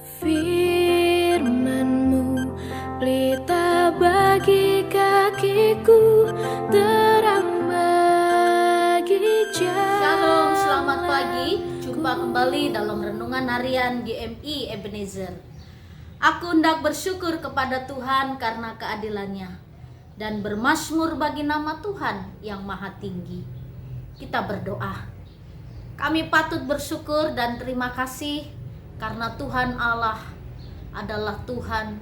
Firman-Mu pelita bagi kakiku, terang bagi jalan. Shalom, selamat pagi. Jumpa kembali dalam renungan harian GMI Ebenezer. Aku hendak bersyukur kepada Tuhan karena keadilannya dan bermazmur bagi nama Tuhan yang maha tinggi. Kita berdoa. Kami patut bersyukur dan terima kasih karena Tuhan Allah adalah Tuhan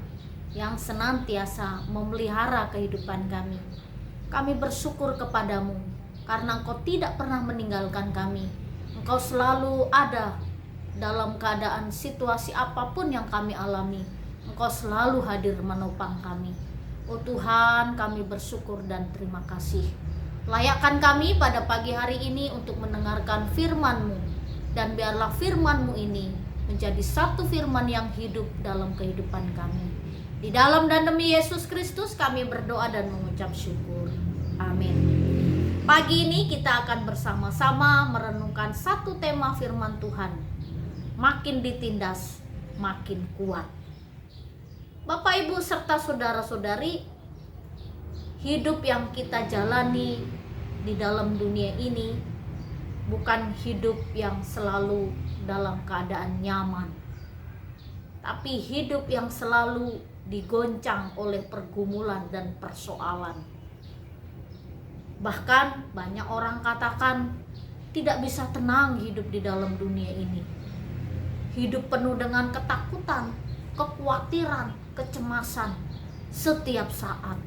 yang senantiasa memelihara kehidupan kami. Kami bersyukur kepadamu karena Engkau tidak pernah meninggalkan kami. Engkau selalu ada dalam keadaan situasi apapun yang kami alami. Engkau selalu hadir menopang kami. Oh Tuhan, kami bersyukur dan terima kasih. Layakkan kami pada pagi hari ini untuk mendengarkan firman-Mu, dan biarlah firman-Mu ini menjadi satu firman yang hidup dalam kehidupan kami. Di dalam dan demi Yesus Kristus kami berdoa dan mengucap syukur. Amin. Pagi ini kita akan bersama-sama merenungkan satu tema firman Tuhan. Makin ditindas, makin kuat. Bapak, Ibu, serta saudara-saudari, hidup yang kita jalani di dalam dunia ini bukan hidup yang selalu dalam keadaan nyaman, tapi hidup yang selalu digoncang oleh pergumulan dan persoalan. Bahkan banyak orang katakan tidak bisa tenang hidup di dalam dunia ini. Hidup penuh dengan ketakutan, kekhawatiran, kecemasan setiap saat.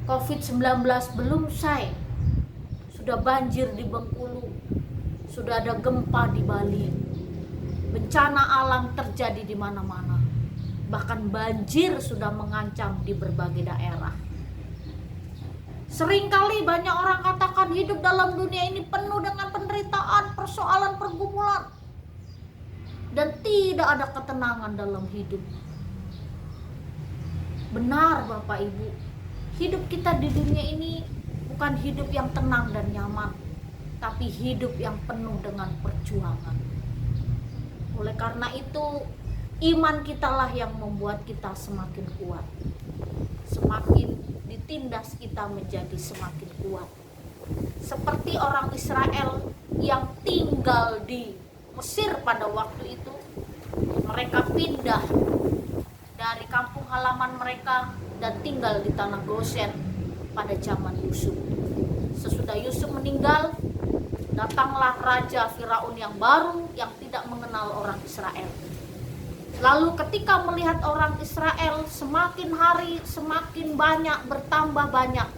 COVID-19 belum usai, sudah banjir di Bengkulu, sudah ada gempa di Bali, bencana alam terjadi di mana-mana, bahkan banjir sudah mengancam di berbagai daerah. Seringkali banyak orang katakan hidup dalam dunia ini penuh dengan penderitaan, persoalan, pergumulan, dan tidak ada ketenangan dalam hidup. Benar Bapak Ibu, hidup kita di dunia ini bukan hidup yang tenang dan nyaman, tapi hidup yang penuh dengan perjuangan. Oleh karena itu, iman kitalah yang membuat kita semakin kuat. Semakin ditindas kita menjadi semakin kuat. Seperti orang Israel yang tinggal di Mesir pada waktu itu, mereka pindah dari kampung halaman mereka dan tinggal di tanah Goshen pada zaman Yusuf. Sesudah Yusuf meninggal, datanglah Raja Firaun yang baru yang tidak mengenal orang Israel. Lalu ketika melihat orang Israel semakin hari semakin banyak, bertambah banyak,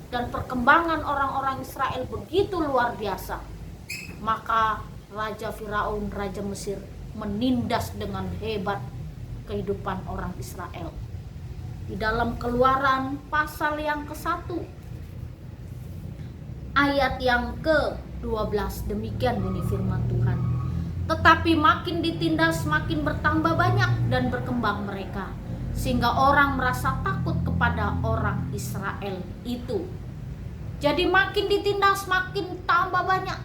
dan perkembangan orang-orang Israel begitu luar biasa, maka Raja Firaun, Raja Mesir, menindas dengan hebat kehidupan orang Israel. Di dalam Keluaran pasal yang ke-1 ayat yang ke-12, demikian bunyi firman Tuhan. Tetapi makin ditindas makin bertambah banyak dan berkembang mereka, sehingga orang merasa takut kepada orang Israel itu. Jadi makin ditindas makin tambah banyak.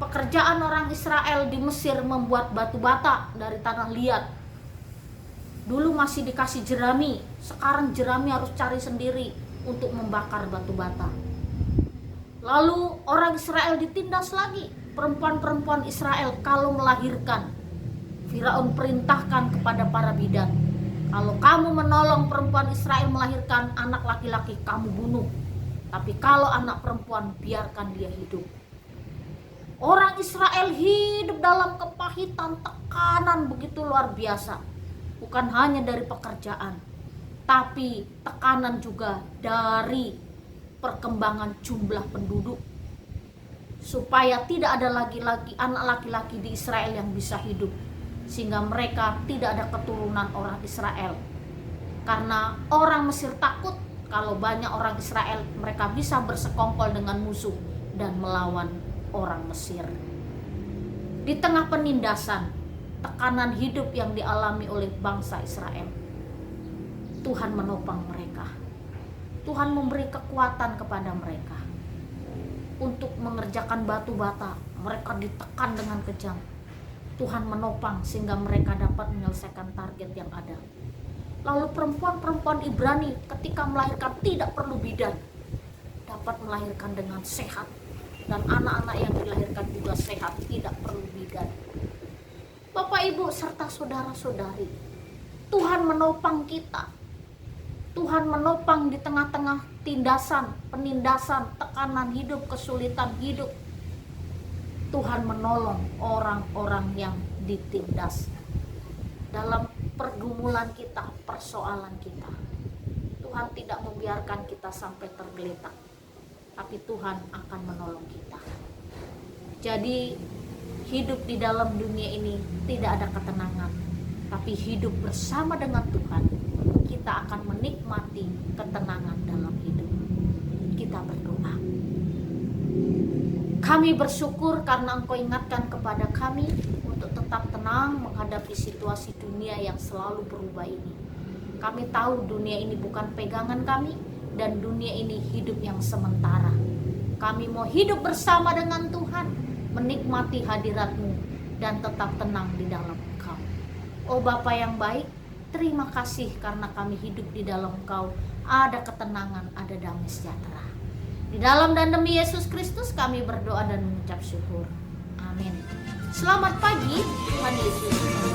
Pekerjaan orang Israel di Mesir membuat batu bata dari tanah liat. Dulu masih dikasih jerami, sekarang jerami harus cari sendiri untuk membakar batu bata. Lalu orang Israel ditindas lagi. Perempuan-perempuan Israel kalau melahirkan, Firaun perintahkan kepada para bidan, kalau kamu menolong perempuan Israel melahirkan anak laki-laki, kamu bunuh. Tapi kalau anak perempuan, biarkan dia hidup. Orang Israel hidup dalam kepahitan, tekanan begitu luar biasa. Bukan hanya dari pekerjaan, tapi tekanan juga dari perkembangan jumlah penduduk, supaya tidak ada lagi anak laki-laki di Israel yang bisa hidup, sehingga mereka tidak ada keturunan orang Israel. Karena orang Mesir takut kalau banyak orang Israel, mereka bisa bersekongkol dengan musuh dan melawan orang Mesir. Di tengah penindasan, tekanan hidup yang dialami oleh bangsa Israel, Tuhan menopang mereka. Tuhan memberi kekuatan kepada mereka untuk mengerjakan batu bata. Mereka ditekan dengan kejam. Tuhan menopang sehingga mereka dapat menyelesaikan target yang ada. Lalu perempuan-perempuan Ibrani ketika melahirkan tidak perlu bidan, dapat melahirkan dengan sehat. Dan anak-anak yang dilahirkan juga sehat, tidak perlu bidan. Bapak, Ibu, serta saudara-saudari, Tuhan menopang kita. Tuhan menopang di tengah-tengah penindasan, tekanan hidup, kesulitan hidup. Tuhan menolong orang-orang yang ditindas dalam pergumulan kita, persoalan kita. Tuhan tidak membiarkan kita sampai tergeletak, tapi Tuhan akan menolong kita. Jadi hidup di dalam dunia ini tidak ada ketenangan, tapi hidup bersama dengan Tuhan, kita akan menikmati ketenangan dalam hidup. Kita berdoa. Kami bersyukur karena Engkau ingatkan kepada kami untuk tetap tenang menghadapi situasi dunia yang selalu berubah ini. Kami tahu dunia ini bukan pegangan kami, dan dunia ini hidup yang sementara. Kami mau hidup bersama dengan Tuhan, menikmati hadirat-Mu, dan tetap tenang di dalam Engkau. Oh Bapa yang baik, terima kasih karena kami hidup di dalam Engkau. Ada ketenangan, ada damai sejahtera. Di dalam dan demi Yesus Kristus kami berdoa dan mengucap syukur. Amin. Selamat pagi, Tuhan Yesus.